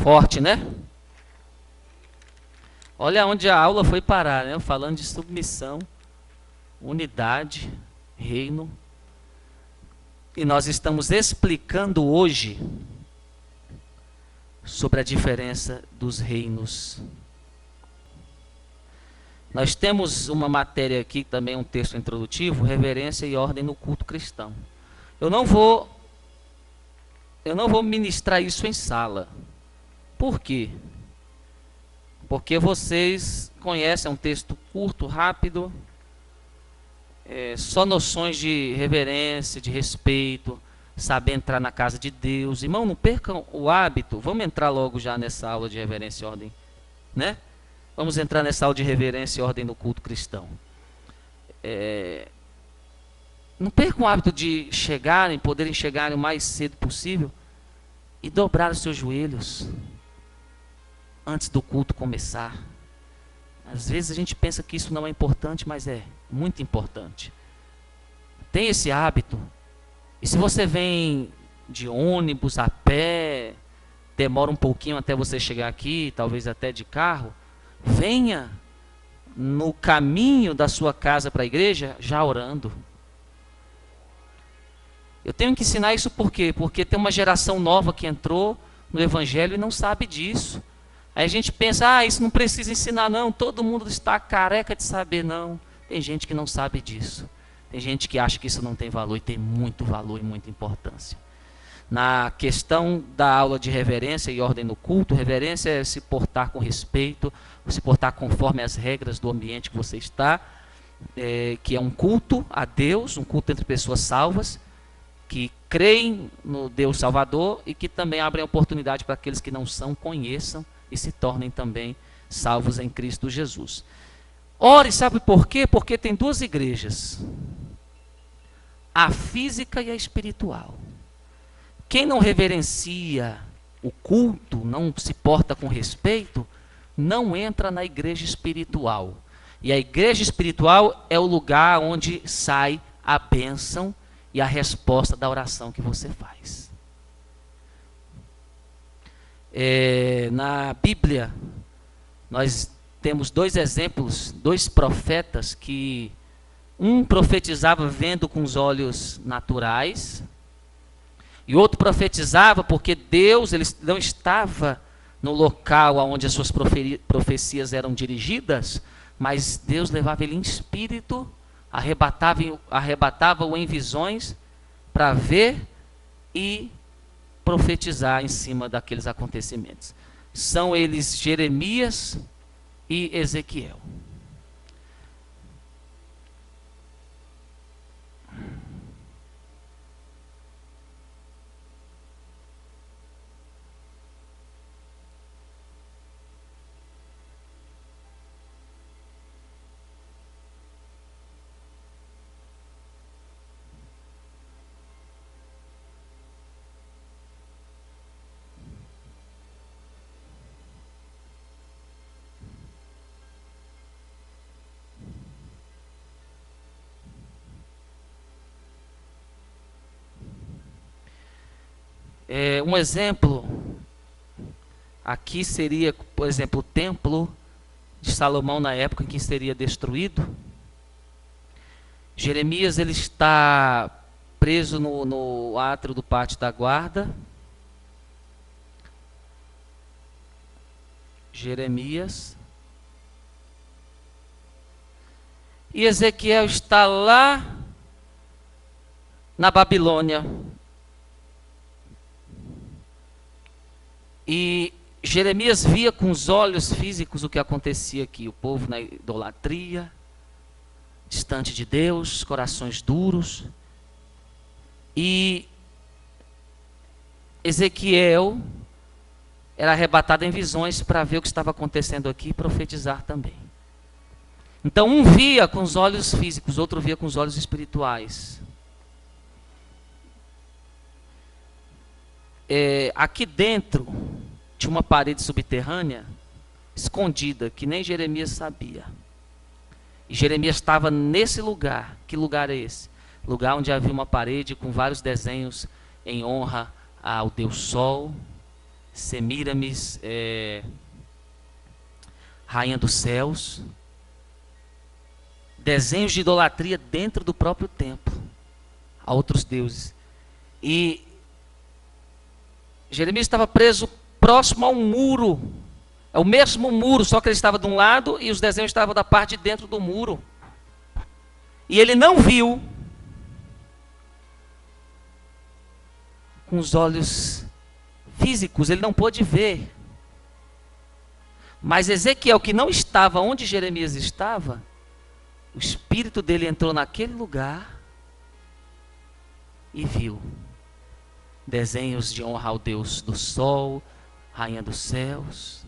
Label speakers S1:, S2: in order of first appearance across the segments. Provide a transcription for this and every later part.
S1: Forte, né? Olha onde a aula foi parar, né? Falando de submissão, unidade, reino. E nós estamos explicando hoje sobre a diferença dos reinos. Nós temos uma matéria aqui, também um texto introdutivo, reverência e ordem no culto cristão. Eu não vou ministrar isso em sala. Por quê? Porque vocês conhecem, é um texto curto, rápido, só noções de reverência, de respeito, saber entrar na casa de Deus. Irmão, não percam o hábito. Vamos entrar logo já nessa aula de reverência e ordem, né? Vamos entrar nessa aula de reverência e ordem no culto cristão. Não percam o hábito de poderem chegarem o mais cedo possível e dobrar os seus joelhos antes do culto começar. Às vezes a gente pensa que isso não é importante, mas é muito importante. Tenha esse hábito. E se você vem de ônibus, a pé, demora um pouquinho até você chegar aqui, talvez até de carro, venha no caminho da sua casa para a igreja já orando. Eu tenho que ensinar isso por quê? Porque tem uma geração nova que entrou no evangelho e não sabe disso. Aí a gente pensa, isso não precisa ensinar não, todo mundo está careca de saber, não. Tem gente que não sabe disso. Tem gente que acha que isso não tem valor e tem muito valor e muita importância. Na questão da aula de reverência e ordem no culto, reverência é se portar com respeito, se portar conforme as regras do ambiente que você está, que é um culto a Deus, um culto entre pessoas salvas, que creem no Deus Salvador e que também abrem oportunidade para aqueles que não são, conheçam e se tornem também salvos em Cristo Jesus. Ore, sabe por quê? Porque tem duas igrejas, a física e a espiritual. Quem não reverencia o culto, não se porta com respeito, não entra na igreja espiritual. E a igreja espiritual é o lugar onde sai a bênção e a resposta da oração que você faz. Na Bíblia, nós temos dois exemplos, dois profetas que um profetizava vendo com os olhos naturais e outro profetizava porque Deus ele não estava no local onde as suas profecias eram dirigidas, mas Deus levava ele em espírito, arrebatava-o em visões para ver e profetizar em cima daqueles acontecimentos. São eles Jeremias e Ezequiel. Um exemplo aqui seria, por exemplo, o templo de Salomão na época em que seria destruído. Jeremias ele está preso no átrio do pátio da guarda. Jeremias. E Ezequiel está lá na Babilônia. E Jeremias via com os olhos físicos o que acontecia aqui. O povo na idolatria, distante de Deus, corações duros. E Ezequiel era arrebatado em visões para ver o que estava acontecendo aqui e profetizar também. Então um via com os olhos físicos, outro via com os olhos espirituais. Aqui dentro tinha uma parede subterrânea escondida, que nem Jeremias sabia. E Jeremias estava nesse lugar. Que lugar é esse? Lugar onde havia uma parede com vários desenhos em honra ao Deus Sol Semíramis, rainha dos céus, desenhos de idolatria dentro do próprio templo, a outros deuses. E Jeremias estava preso próximo a um muro, é o mesmo muro, só que ele estava de um lado e os desenhos estavam da parte de dentro do muro. E ele não viu com os olhos físicos, ele não pôde ver. Mas Ezequiel, que não estava onde Jeremias estava, o espírito dele entrou naquele lugar e viu desenhos de honra ao Deus do sol, rainha dos céus.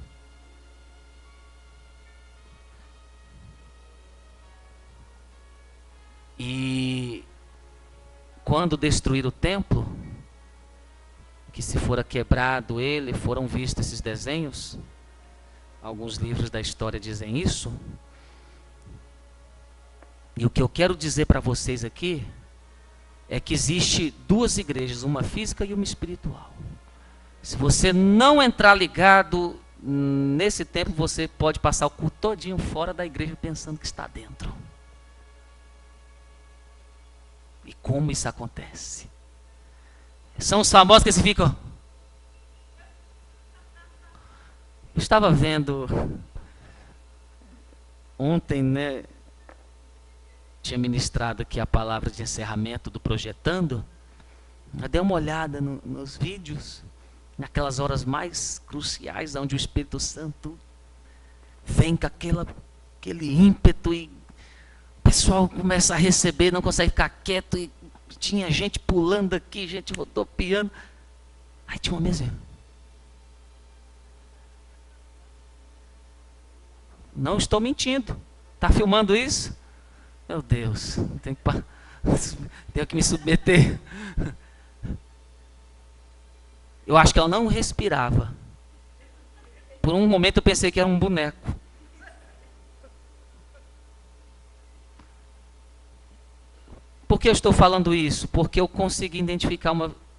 S1: E quando destruir o templo, que se fora quebrado ele, foram vistos esses desenhos. Alguns livros da história dizem isso. E o que eu quero dizer para vocês aqui é que existe duas igrejas, uma física e uma espiritual. Se você não entrar ligado nesse tempo, você pode passar o culto todinho fora da igreja pensando que está dentro. E como isso acontece? São os famosos que se ficam. Eu estava vendo ontem, né? Tinha ministrado aqui a palavra de encerramento do Projetando. Eu dei uma olhada nos vídeos, naquelas horas mais cruciais, onde o Espírito Santo vem com aquele ímpeto e o pessoal começa a receber, não consegue ficar quieto, e tinha gente pulando aqui, gente rodopiando. Aí tinha uma mesa. Não estou mentindo. Está filmando isso? Meu Deus, tenho que me submeter. Eu acho que ela não respirava. Por um momento eu pensei que era um boneco. Por que eu estou falando isso? Porque eu consegui identificar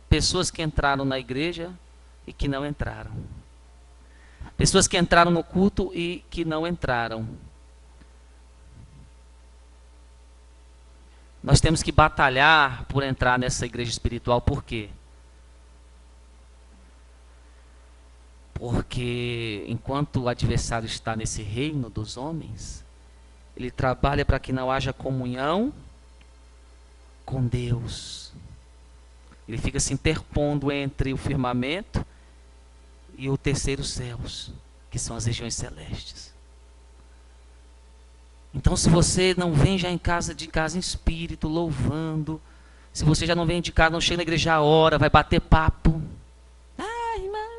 S1: pessoas que entraram na igreja e que não entraram. Pessoas que entraram no culto e que não entraram. Nós temos que batalhar por entrar nessa igreja espiritual. Por quê? Porque enquanto o adversário está nesse reino dos homens, ele trabalha para que não haja comunhão com Deus. Ele fica se interpondo entre o firmamento e o terceiro céus, que são as regiões celestes. Então, se você não vem já de casa em espírito, louvando, se você já não vem de casa, não chega na igreja a hora, vai bater papo. Ai, irmão.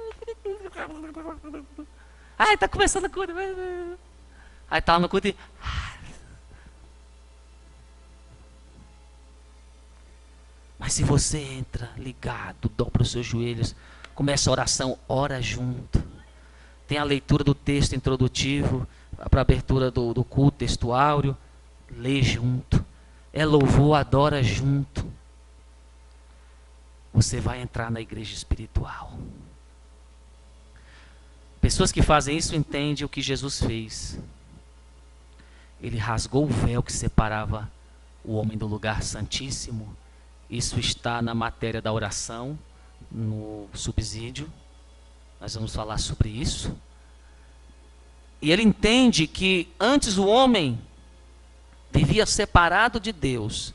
S1: Ai, tá começando a culto. Aí tá lá no culto e... Mas se você entra ligado, dobra os seus joelhos, começa a oração, ora junto. Tem a leitura do texto introdutivo, para a abertura do culto textuário, lê junto. É louvor, adora junto. Você vai entrar na igreja espiritual. Pessoas que fazem isso entendem o que Jesus fez. Ele rasgou o véu que separava o homem do lugar santíssimo. Isso está na matéria da oração, no subsídio. Nós vamos falar sobre isso. E ele entende que antes o homem vivia separado de Deus.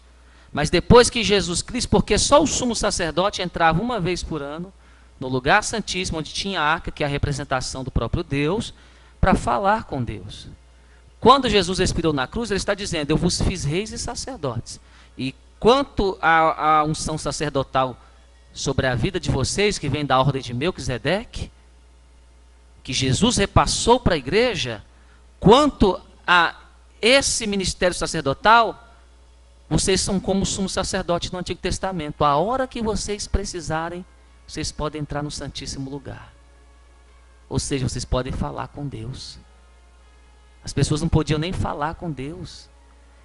S1: Mas depois que Jesus Cristo, porque só o sumo sacerdote entrava uma vez por ano, no lugar santíssimo, onde tinha a arca, que é a representação do próprio Deus, para falar com Deus. Quando Jesus expirou na cruz, ele está dizendo, eu vos fiz reis e sacerdotes. E quanto à unção sacerdotal sobre a vida de vocês, que vem da ordem de Melquisedeque, que Jesus repassou para a igreja, quanto a esse ministério sacerdotal, vocês são como o sumo sacerdote no Antigo Testamento. A hora que vocês precisarem, vocês podem entrar no Santíssimo Lugar. Ou seja, vocês podem falar com Deus. As pessoas não podiam nem falar com Deus.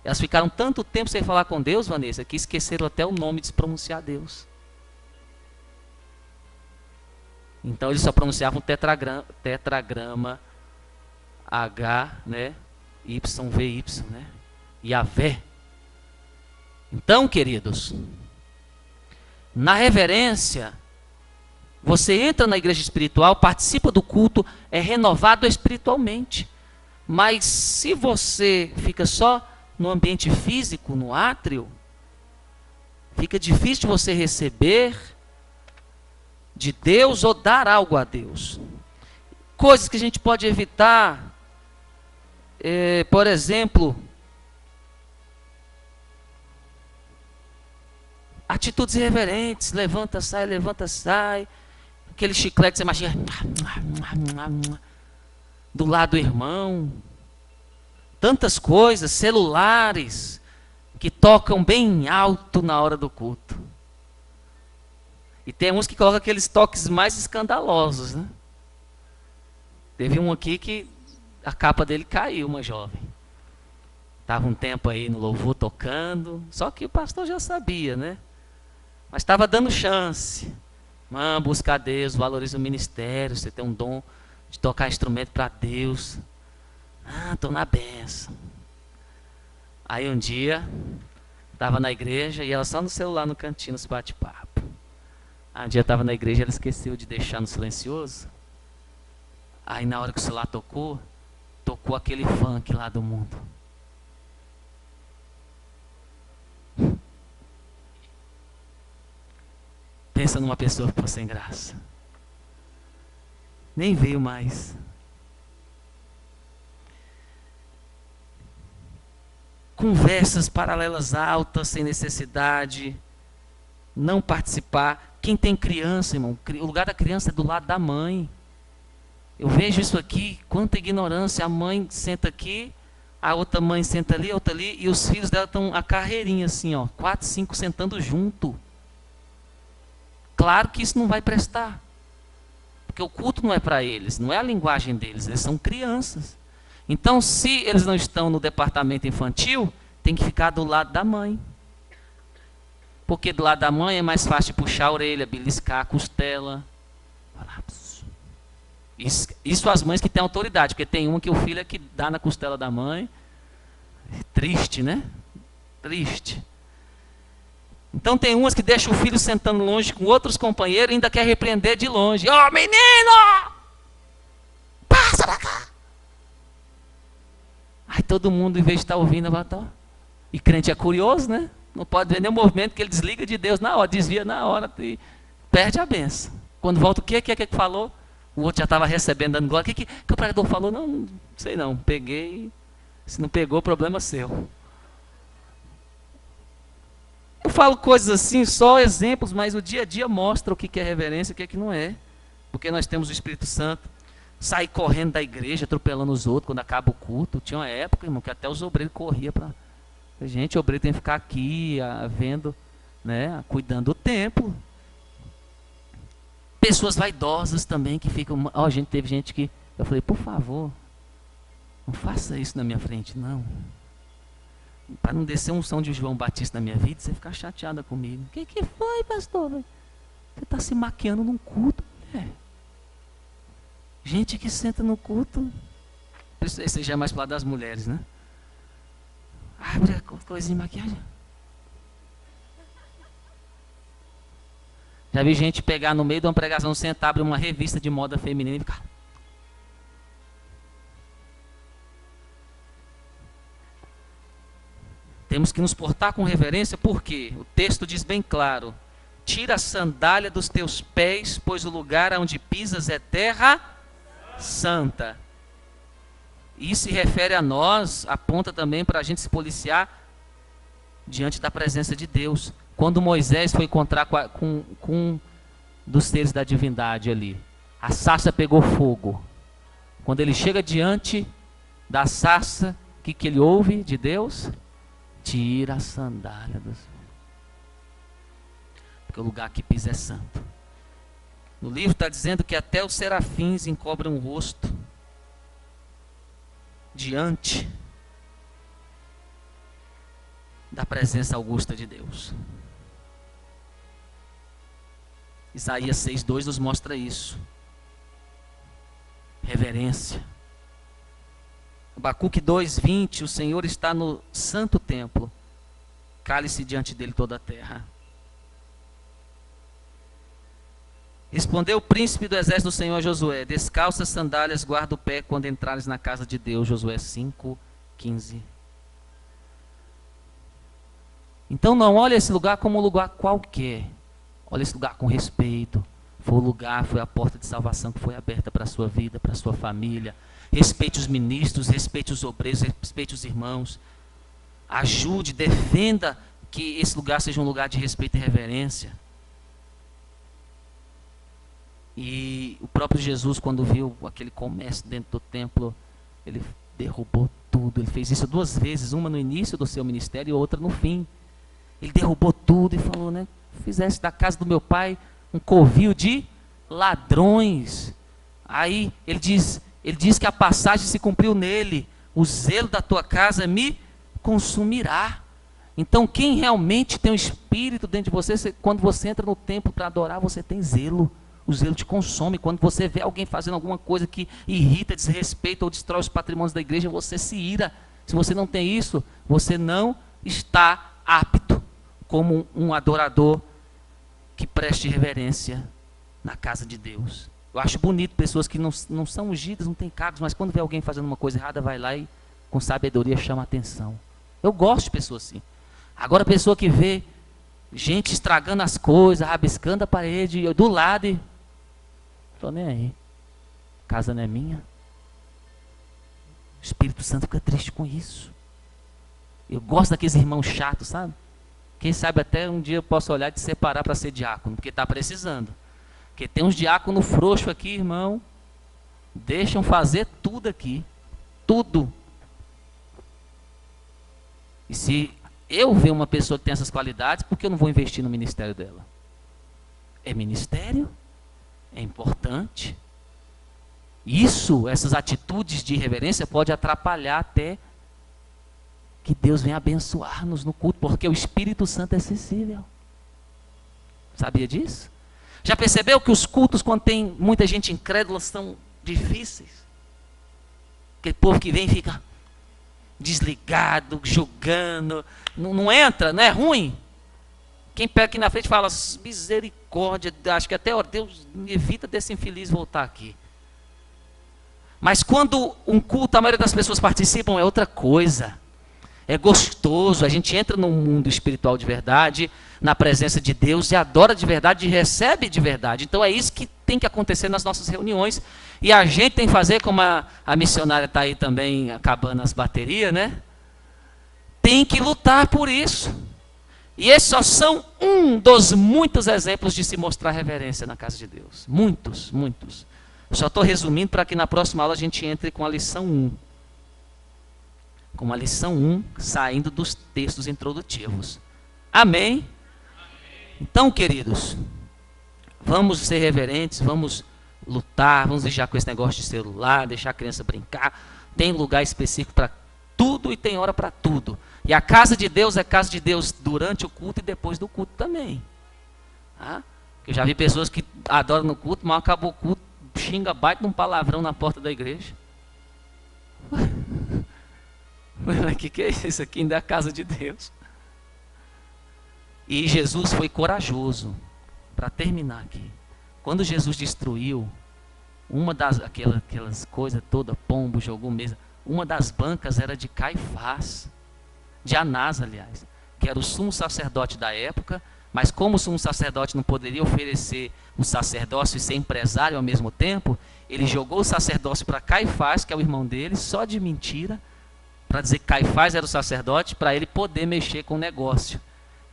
S1: Elas ficaram tanto tempo sem falar com Deus, Vanessa, que esqueceram até o nome de se pronunciar Deus. Então eles só pronunciavam tetragrama H, né? YVY, né? Yahvé. Então, queridos, na reverência, você entra na igreja espiritual, participa do culto, é renovado espiritualmente. Mas se você fica só no ambiente físico, no átrio, fica difícil de você receber de Deus ou dar algo a Deus. Coisas que a gente pode evitar, por exemplo, atitudes irreverentes, levanta, sai, aquele chiclete que você mastiga do lado do irmão, tantas coisas, celulares que tocam bem alto na hora do culto. E tem uns que colocam aqueles toques mais escandalosos, né? Teve um aqui que a capa dele caiu, uma jovem. Estava um tempo aí no louvor tocando, só que o pastor já sabia, né? Mas estava dando chance. Busca a Deus, valoriza o ministério, você tem um dom de tocar instrumento para Deus. Estou na benção. Aí um dia, estava na igreja e ela só no celular no cantinho, nos bate-papo. Aí um dia estava na igreja e ela esqueceu de deixar no silencioso. Aí na hora que o celular tocou aquele funk lá do mundo. Pensa numa pessoa que ficou sem graça. Nem veio mais. Conversas paralelas altas, sem necessidade. Não participar. Quem tem criança, irmão, o lugar da criança é do lado da mãe. Eu vejo isso aqui, quanta ignorância. A mãe senta aqui, a outra mãe senta ali, a outra ali, e os filhos dela estão a carreirinha assim, ó, 4, 5 sentando junto. Claro que isso não vai prestar. Porque o culto não é para eles, não é a linguagem deles, eles são crianças. Então, se eles não estão no departamento infantil, tem que ficar do lado da mãe. Porque do lado da mãe é mais fácil de puxar a orelha, beliscar a costela. Isso as mães que têm autoridade, porque tem uma que o filho é que dá na costela da mãe. É triste, né? Triste. Então tem umas que deixam o filho sentando longe com outros companheiros e ainda quer repreender de longe. Ô menino! Passa pra cá! Aí todo mundo, em vez de estar ouvindo, vai estar. E crente é curioso, né? Não pode ver nenhum movimento que ele desliga de Deus na hora, desvia na hora e perde a benção. Quando volta, o que falou? O outro já estava recebendo, dando glória. O que o pregador falou? Não sei não, peguei. Se não pegou, problema seu. Eu falo coisas assim, só exemplos, mas o dia a dia mostra o que é reverência e o que não é. Porque nós temos o Espírito Santo. Sair correndo da igreja, atropelando os outros quando acaba o culto. Tinha uma época, irmão, que até os obreiros corriam para... Gente, o obreiro tem que ficar aqui, vendo, né, cuidando do templo. Pessoas vaidosas também que ficam... teve gente que... Eu falei, por favor, não faça isso na minha frente, não. Para não descer um som de João Batista na minha vida, você ficar chateada comigo. O que foi, pastor? Você está se maquiando num culto, mulher. Gente que senta no culto. Esse já é mais para lado das mulheres, né? Abre coisinha de maquiagem. Já vi gente pegar no meio de uma pregação, sentar, abrir uma revista de moda feminina e ficar... Temos que nos portar com reverência, porque o texto diz bem claro: tira a sandália dos teus pés, pois o lugar onde pisas é terra santa. Isso se refere a nós, aponta também para a gente se policiar diante da presença de Deus. Quando Moisés foi encontrar com um dos seres da divindade ali, a sarça pegou fogo. Quando ele chega diante da sarça, o que ele ouve de Deus? Tira a sandália dos... Porque o lugar que pisa é santo. No livro está dizendo que até os serafins encobrem o rosto diante da presença augusta de Deus. Isaías 6:2 nos mostra isso. Reverência. Abacuque 2:20, o Senhor está no santo templo, cale-se diante dele toda a terra. Respondeu o príncipe do exército do Senhor a Josué: descalça as sandálias, guarda o pé quando entrares na casa de Deus. Josué 5:15. Então não olhe esse lugar como um lugar qualquer. Olha esse lugar com respeito. Foi o lugar, foi a porta de salvação que foi aberta para a sua vida, para a sua família. Respeite os ministros, respeite os obreiros, respeite os irmãos. Ajude, defenda que esse lugar seja um lugar de respeito e reverência. E o próprio Jesus, quando viu aquele comércio dentro do templo, ele derrubou tudo. Ele fez isso 2 vezes, uma no início do seu ministério e outra no fim. Ele derrubou tudo e falou, né? Fizesse da casa do meu pai um covil de ladrões. Aí ele diz que a passagem se cumpriu nele. O zelo da tua casa me consumirá. Então quem realmente tem um espírito dentro de você, quando você entra no templo para adorar, você tem zelo. O zelo te consome. Quando você vê alguém fazendo alguma coisa que irrita, desrespeita ou destrói os patrimônios da igreja, você se ira. Se você não tem isso, você não está apto como um adorador que preste reverência na casa de Deus. Eu acho bonito pessoas que não são ungidas, não têm cargos, mas quando vê alguém fazendo uma coisa errada, vai lá e com sabedoria chama a atenção. Eu gosto de pessoas assim. Agora a pessoa que vê gente estragando as coisas, rabiscando a parede, eu do lado e estou nem aí. A casa não é minha. O Espírito Santo fica triste com isso. Eu gosto daqueles irmãos chatos, sabe? Quem sabe até um dia eu posso olhar e te separar para ser diácono, porque está precisando. Porque tem uns diáconos frouxos aqui, irmão, deixam fazer tudo aqui. Tudo. E se eu ver uma pessoa que tem essas qualidades, por que eu não vou investir no ministério dela? É ministério, é importante. Isso, essas atitudes de reverência pode atrapalhar até que Deus venha abençoar-nos no culto, porque o Espírito Santo é sensível. Sabia disso? Já percebeu que os cultos, quando tem muita gente incrédula, são difíceis? Aquele povo que vem e fica desligado, julgando, não entra, não é ruim? Quem pega aqui na frente fala, misericórdia, acho que até Deus me evita desse infeliz voltar aqui. Mas quando um culto, a maioria das pessoas participam, é outra coisa. É gostoso, a gente entra num mundo espiritual de verdade, na presença de Deus, e adora de verdade, e recebe de verdade. Então é isso que tem que acontecer nas nossas reuniões. E a gente tem que fazer, como a missionária está aí também acabando as baterias, né? Tem que lutar por isso. E esses só são um dos muitos exemplos de se mostrar reverência na casa de Deus. Muitos, muitos. Só estou resumindo para que na próxima aula a gente entre com a lição 1. Com a lição 1, saindo dos textos introdutivos. Amém? Então, queridos, vamos ser reverentes, vamos lutar, vamos deixar com esse negócio de celular, deixar a criança brincar. Tem lugar específico para tudo e tem hora para tudo. E a casa de Deus é casa de Deus durante o culto e depois do culto também. Tá? Eu já vi pessoas que adoram no culto, mas acabou o culto, xinga, bate num palavrão na porta da igreja. O que é isso? Isso aqui ainda é a casa de Deus. E Jesus foi corajoso. Para terminar aqui, quando Jesus destruiu uma das aquelas coisas toda, pombo, jogou mesa, uma das bancas era de Caifás, de Anás, aliás, que era o sumo sacerdote da época, mas como o sumo sacerdote não poderia oferecer o sacerdócio e ser empresário ao mesmo tempo, ele jogou o sacerdócio para Caifás, que é o irmão dele, só de mentira, para dizer que Caifás era o sacerdote, para ele poder mexer com o negócio.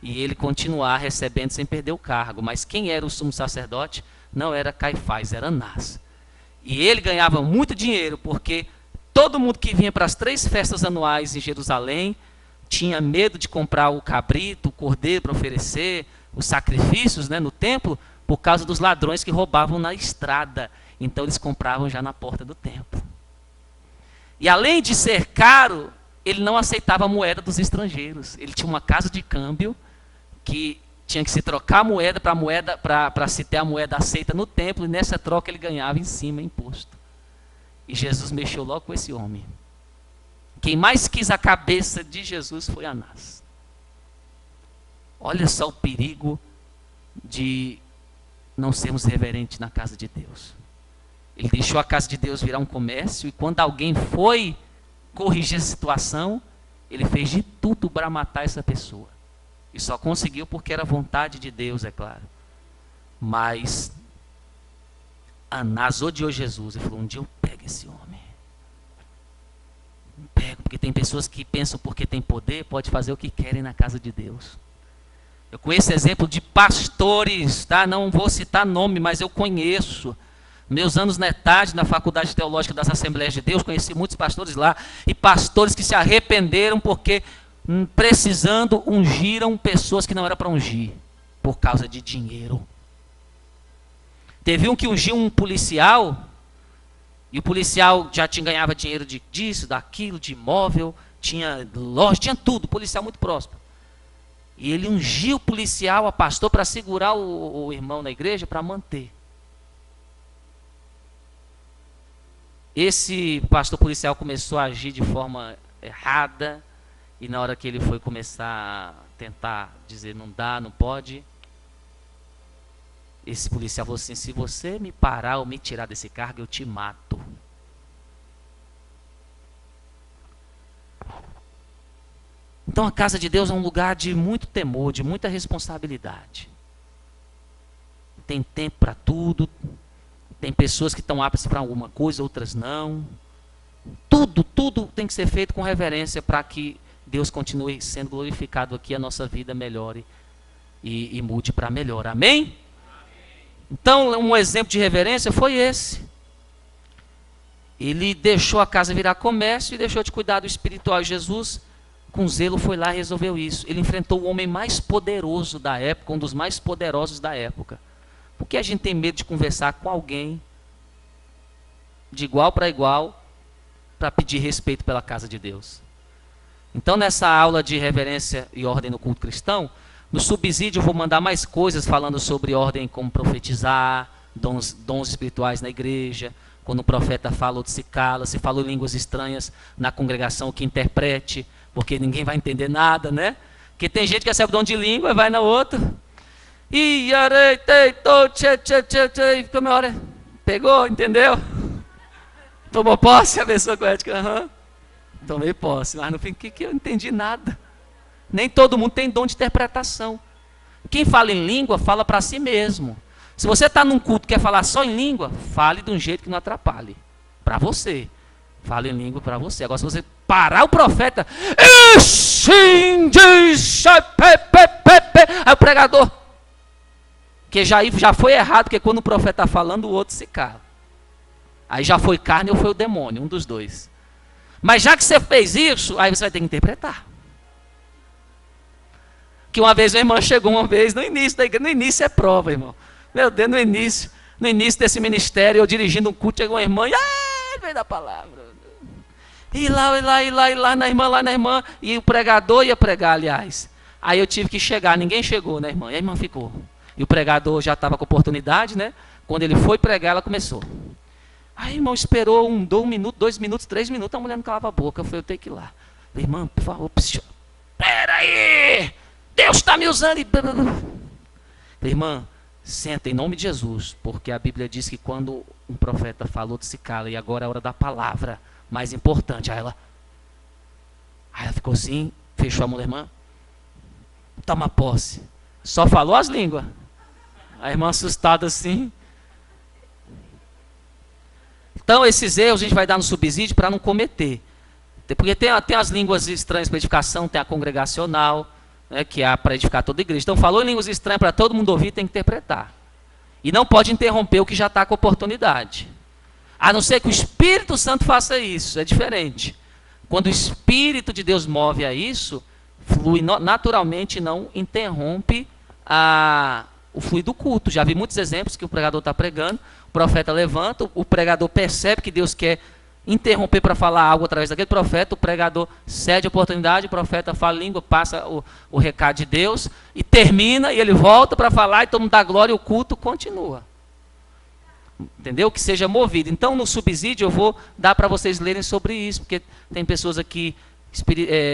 S1: E ele continuar recebendo sem perder o cargo. Mas quem era o sumo sacerdote? Não era Caifás, era Anás. E ele ganhava muito dinheiro, porque todo mundo que vinha para as 3 festas anuais em Jerusalém, tinha medo de comprar o cabrito, o cordeiro para oferecer, os sacrifícios, né, no templo, por causa dos ladrões que roubavam na estrada. Então eles compravam já na porta do templo. E além de ser caro, ele não aceitava a moeda dos estrangeiros. Ele tinha uma casa de câmbio que tinha que se trocar a moeda para se ter a moeda aceita no templo, e nessa troca ele ganhava em cima imposto. E Jesus mexeu logo com esse homem. Quem mais quis a cabeça de Jesus foi Anás. Olha só o perigo de não sermos reverentes na casa de Deus. Ele deixou a casa de Deus virar um comércio, e quando alguém foi corrigir a situação, ele fez de tudo para matar essa pessoa. E só conseguiu porque era vontade de Deus, é claro. Mas Anás odiou Jesus e falou: um dia eu pego esse homem. Pego, porque tem pessoas que pensam porque tem poder, pode fazer o que querem na casa de Deus. Eu conheço exemplo de pastores, tá? Não vou citar nome, mas eu conheço. Meus anos na ETAD, na Faculdade Teológica das Assembleias de Deus, conheci muitos pastores lá, e pastores que se arrependeram porque, precisando, ungiram pessoas que não era para ungir, por causa de dinheiro. Teve um que ungiu um policial, e o policial já ganhava dinheiro disso, daquilo, de imóvel, tinha loja, tinha tudo, policial muito próspero. E ele ungiu o policial, a pastor, para segurar o irmão na igreja, para manter. Esse pastor policial começou a agir de forma errada, e na hora que ele foi começar a tentar dizer não dá, não pode, esse policial falou assim: se você me parar ou me tirar desse cargo, eu te mato. Então a casa de Deus é um lugar de muito temor, de muita responsabilidade. Tem tempo para tudo. Tem pessoas que estão aptas para alguma coisa, outras não. Tudo tem que ser feito com reverência para que Deus continue sendo glorificado aqui, a nossa vida melhore e mude para melhor. Amém? Então, um exemplo de reverência foi esse. Ele deixou a casa virar comércio e deixou de cuidar do espiritual. Jesus, com zelo, foi lá e resolveu isso. Ele enfrentou o homem mais poderoso da época, um dos mais poderosos da época. Por que a gente tem medo de conversar com alguém de igual para igual para pedir respeito pela casa de Deus? Então, nessa aula de reverência e ordem no culto cristão, no subsídio eu vou mandar mais coisas falando sobre ordem, como profetizar, dons espirituais na igreja, quando o profeta fala, outro se cala, se falou línguas estranhas na congregação, que interprete, porque ninguém vai entender nada, né? Porque tem gente que recebe dom de língua e vai na outra. E ficou meia hora. Pegou, entendeu? Tomou posse a pessoa com ética. Uhum. Tomei posse, mas no fim que eu não entendi nada. Nem todo mundo tem dom de interpretação. Quem fala em língua, fala para si mesmo. Se você está num culto e quer falar só em língua, fale de um jeito que não atrapalhe. Para você. Fale em língua para você. Agora, se você parar o profeta, aí o pregador, que já foi errado, porque quando o profeta está falando, o outro se cala. Aí já foi carne ou foi o demônio, um dos dois. Mas já que você fez isso, aí você vai ter que interpretar. Que uma vez uma irmã chegou no início da igreja, no início é prova, irmão. Meu Deus, no início desse ministério, eu dirigindo um culto, chegou uma irmã, e veio da palavra. E lá na irmã, e o pregador ia pregar, aliás. Aí eu tive que chegar, ninguém chegou, né, irmã? E a irmã ficou. E o pregador já estava com oportunidade, né? Quando ele foi pregar, ela começou. Aí o irmão esperou um minuto, 2 minutos, 3 minutos, a mulher não calava a boca. Eu falei, eu tenho que ir lá. Falei, irmã, por favor, espera aí! Deus está me usando. Falei, irmã, senta em nome de Jesus, porque a Bíblia diz que quando um profeta falou, se cala, e agora é a hora da palavra mais importante. Aí ela ficou assim, fechou a mão da irmã, toma posse. Só falou as línguas. A irmã assustada assim. Então, esses erros a gente vai dar no subsídio para não cometer. Porque tem as línguas estranhas para edificação, tem a congregacional, né, que é para edificar toda a igreja. Então, falou em línguas estranhas para todo mundo ouvir, tem que interpretar. E não pode interromper o que já está com oportunidade. A não ser que o Espírito Santo faça isso, é diferente. Quando o Espírito de Deus move a isso, flui naturalmente, não interrompe o fluir do culto. Já vi muitos exemplos que o pregador está pregando, o profeta levanta, o pregador percebe que Deus quer interromper para falar algo através daquele profeta, o pregador cede a oportunidade, o profeta fala língua, passa o recado de Deus, e termina, e ele volta para falar, e todo mundo dá glória, e o culto continua. Entendeu? Que seja movido. Então, no subsídio, eu vou dar para vocês lerem sobre isso, porque tem pessoas aqui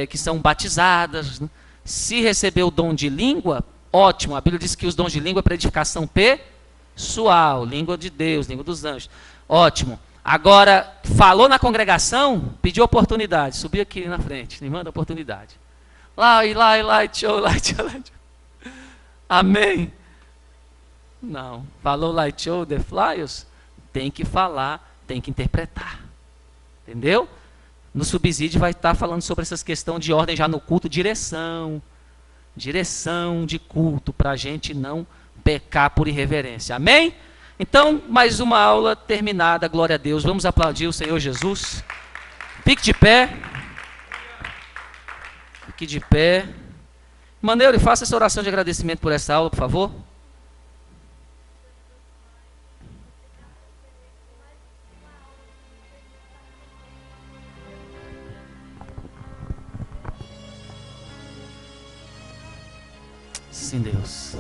S1: que são batizadas. Né? Se receber o dom de língua, ótimo. A Bíblia diz que os dons de língua é para edificação pessoal, língua de Deus, língua dos anjos. Ótimo. Agora, falou na congregação, pediu oportunidade. Subi aqui na frente, me manda oportunidade. Lá, tchau. Amém. Não. Falou light show, the flyers? Tem que falar, tem que interpretar. Entendeu? No subsídio vai estar falando sobre essas questões de ordem já no culto, direção de culto, para a gente não pecar por irreverência. Amém? Então, mais uma aula terminada, glória a Deus. Vamos aplaudir o Senhor Jesus. Fique de pé. Fique de pé. Maneiro, faça essa oração de agradecimento por essa aula, por favor. Sim, Deus.